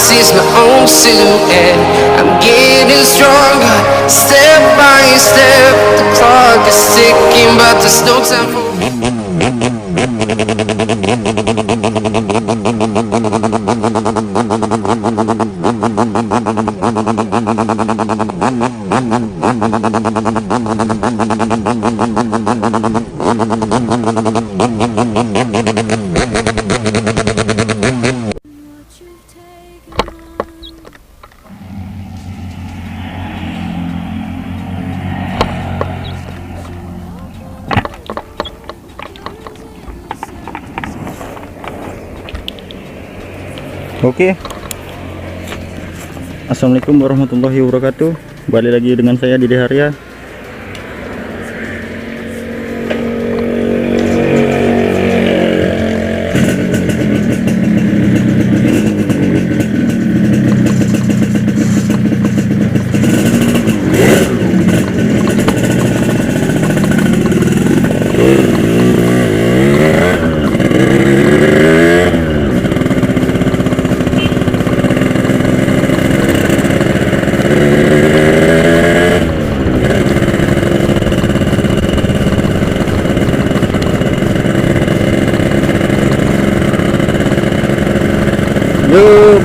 sees my own silhouette. I'm getting stronger, step by step. The clock is ticking, but there's no time for Oke. Assalamualaikum warahmatullahi wabarakatuh. Balik lagi dengan saya Dede Harya.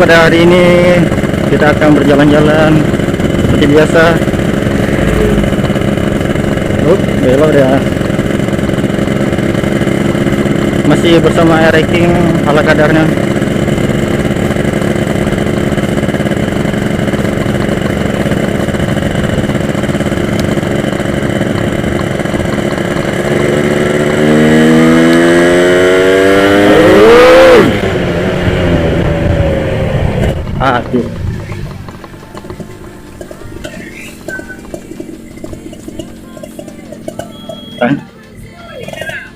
Pada hari ini kita akan berjalan-jalan seperti biasa. Belok ya. Masih bersama air ranking ala kadarnya. Aduh.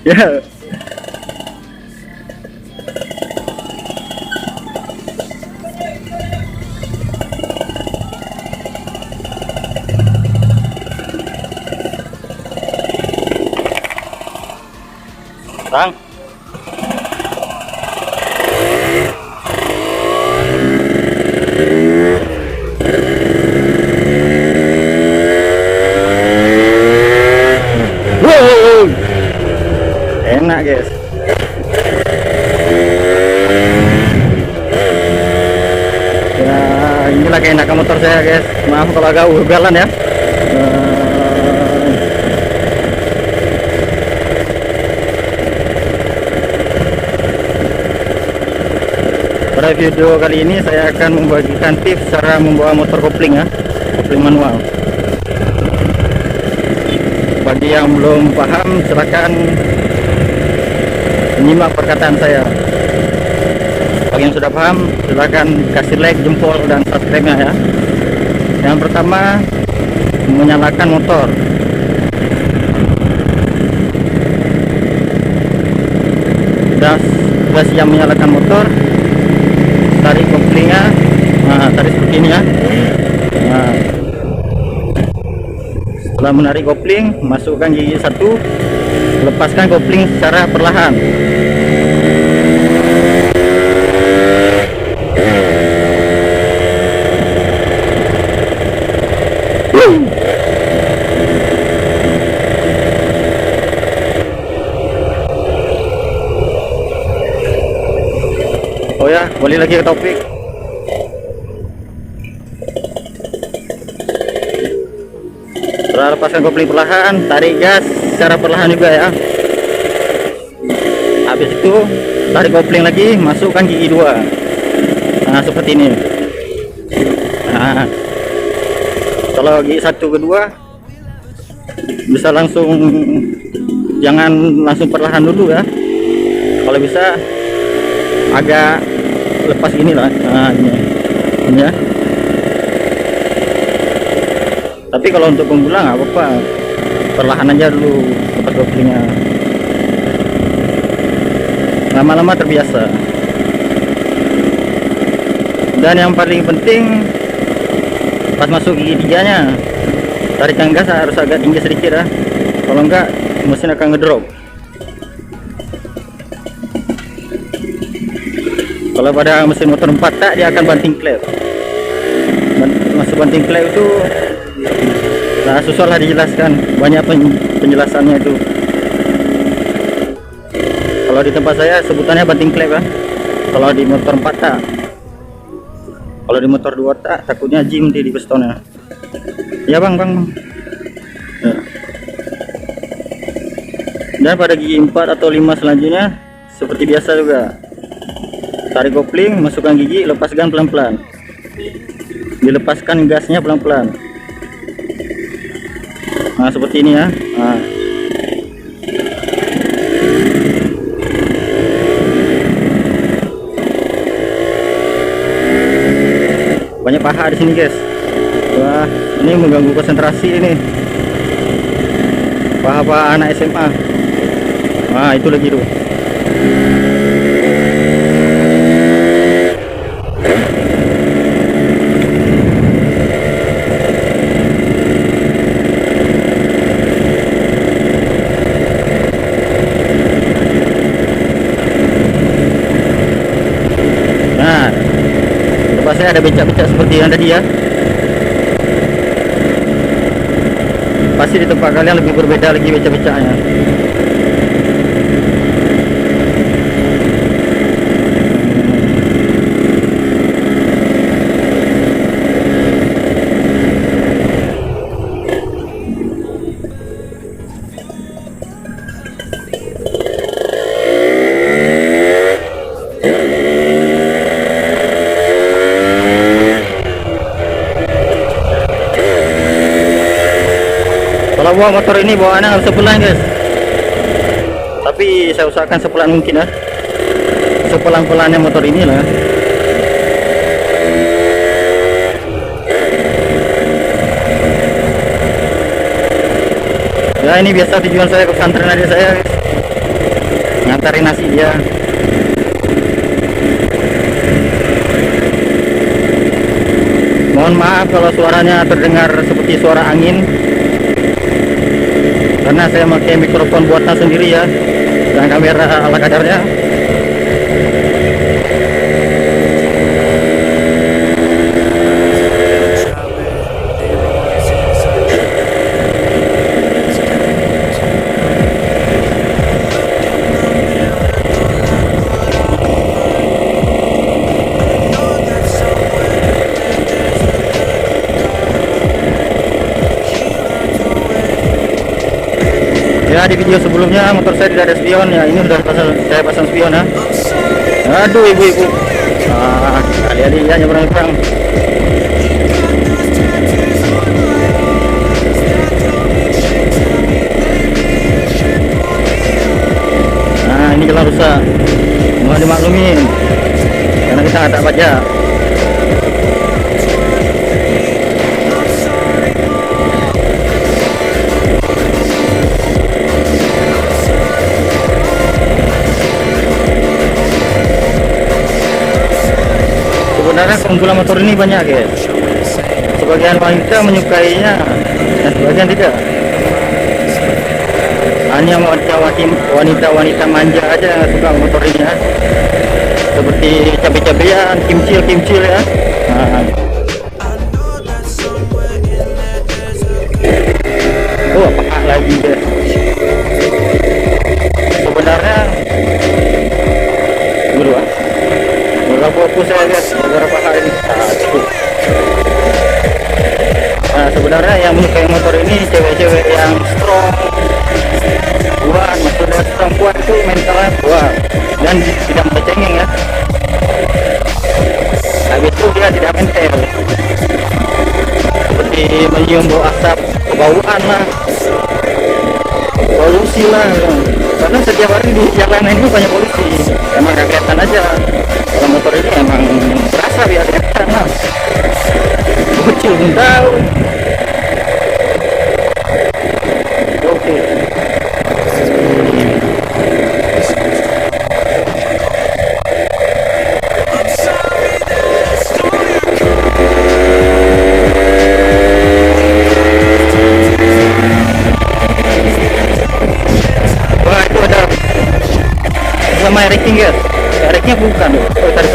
Ya. Bang. Enak guys. Ya inilah keenakan motor saya guys. Maaf kalau agak ugalan ya. Pada video kali ini saya akan membagikan tips cara membawa motor kopling ya, kopling manual. Bagi yang belum paham silakan menyimak perkataan saya. Bagi yang sudah paham silakan kasih like, jempol, dan subscribe-nya ya. Yang pertama, menyalakan motor. Sudah siap menyalakan motor, tarik koplingnya. Nah, tarik seperti ini ya. Nah, setelah menarik kopling, masukkan gigi satu, lepaskan kopling secara perlahan. Oh ya, balik lagi ke topik. Setelah lepaskan kopling perlahan, tarik gas secara perlahan juga ya. Habis itu tarik kopling lagi, masukkan gigi dua. Nah seperti ini. Nah, kalau gigi satu kedua bisa langsung, jangan langsung perlahan dulu ya. Kalau bisa agak lepas gini lah. Nah ini ya. Tapi kalau untuk pemula nggak apa-apa, perlahan aja dulu lepas koplingnya. Lama-lama terbiasa. Dan yang paling penting, pas masuk gigi tiganya, tarikan gas harus agak tinggi sedikit ya. Kalau enggak mesin akan ngedrop. Kalau pada mesin motor 4 tak, dia akan banting klep. Masuk banting klep itu nah, susah lah dijelaskan, banyak penjelasannya itu. Kalau di tempat saya sebutannya banting klep kan. Kalau di motor 4 tak. Kalau di motor 2 tak takutnya jim di pistonnya. Ya bang. Ya. Dan pada gigi 4 atau 5 selanjutnya seperti biasa juga, tarik kopling, masukkan gigi, lepaskan pelan-pelan, dilepaskan gasnya pelan-pelan. Nah seperti ini ya. Nah. Banyak paha di sini guys. Wah, ini mengganggu konsentrasi ini. Paha-paha anak SMA. Wah, itu lagi tuh. Nah, depan saya ada becak-becak seperti yang tadi ya. Pasti di tempat kalian lebih berbeda lagi becak-becaknya. Kalau bawa motor ini bawaannya nggak bisa pelan guys, tapi saya usahakan sepelan mungkin ya, sepelan-pelannya motor ini lah. Ya ini biasa tujuan saya ke pesantren aja saya guys, ngantarin nasi dia. Mohon maaf kalau suaranya terdengar seperti suara angin, karena saya pakai mikrofon buatan sendiri ya, dan kamera ala kadarnya. Ya di video sebelumnya motor saya tidak ada spion ya, ini sudah saya pasang spion ya. Aduh ibu-ibu, adik-adik ya nyebrang-nyebrang. Nah ini jalan rusak, mohon dimaklumin karena kita nggak tak pajak. Sebenarnya keunggulan motor ini banyak guys. Sebagian wanita menyukainya dan sebagian tidak. Hanya wanita manja aja yang suka motor ini ya. Seperti cabai-cabean, kimcil ya. Nah. Oh apa lagi guys. Sebenarnya berdua fokus saya guys beberapa hari ini. Nah sebenarnya yang menyukai motor ini cewek-cewek yang strong, kuat, maksudnya strong kuat itu mentalnya kuat dan tidak bercengeng ya. Habis itu dia tidak mental, seperti menyium bau asap, kebauan lah, polusi lah. Karena setiap hari di jalanan ini banyak polusi, emang gak kelihatan aja. Kalau motor ini emang berasa biar kelihatan lah, bocil pun tahu. Oke. Wah itu ada sama Eriking guys, Eriknya bukan, oh tadi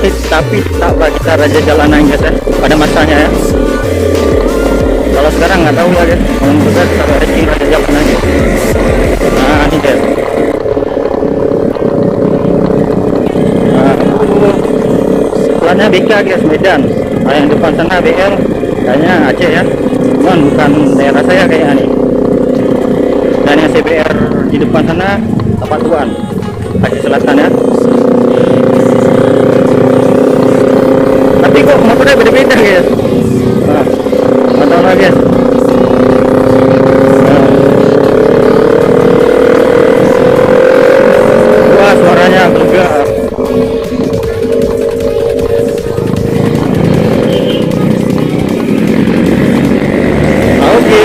tapi tetaplah kita raja jalanan guys ya, pada masanya ya. Kalau sekarang nggak tahu ya guys, kalau menurut saya tetap ranking raja jalanan guys. Nah ini guys, nah, setelahnya BK guys, Medan. Nah, yang depan sana BL kayaknya Aceh ya, cuman bukan daerah saya kayaknya nih. Dan yang CBR di depan sana Tapatuan, Aceh Selatan ya. Tapi kok motornya beda-beda guys. Nah, nggak tahu lah guys. Nah. Wah suaranya bergerak. Oke.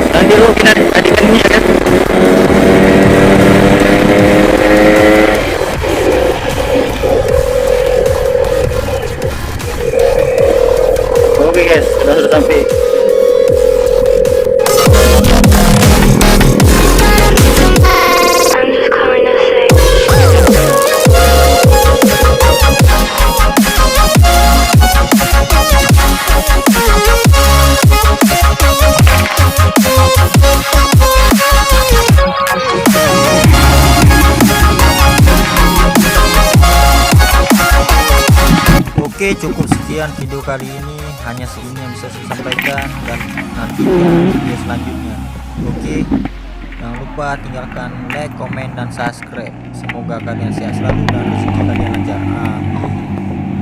Nanti lo kita adikan ini ya kan. Oke guys, sudah sampai. I'm just calling to say. Oke, cukup sekian video kali ini, hanya segini yang bisa saya sampaikan, dan nantikan video selanjutnya. Oke, jangan lupa tinggalkan like, komen, dan subscribe. Semoga kalian sehat selalu dan rezeki kalian lancar. Amin.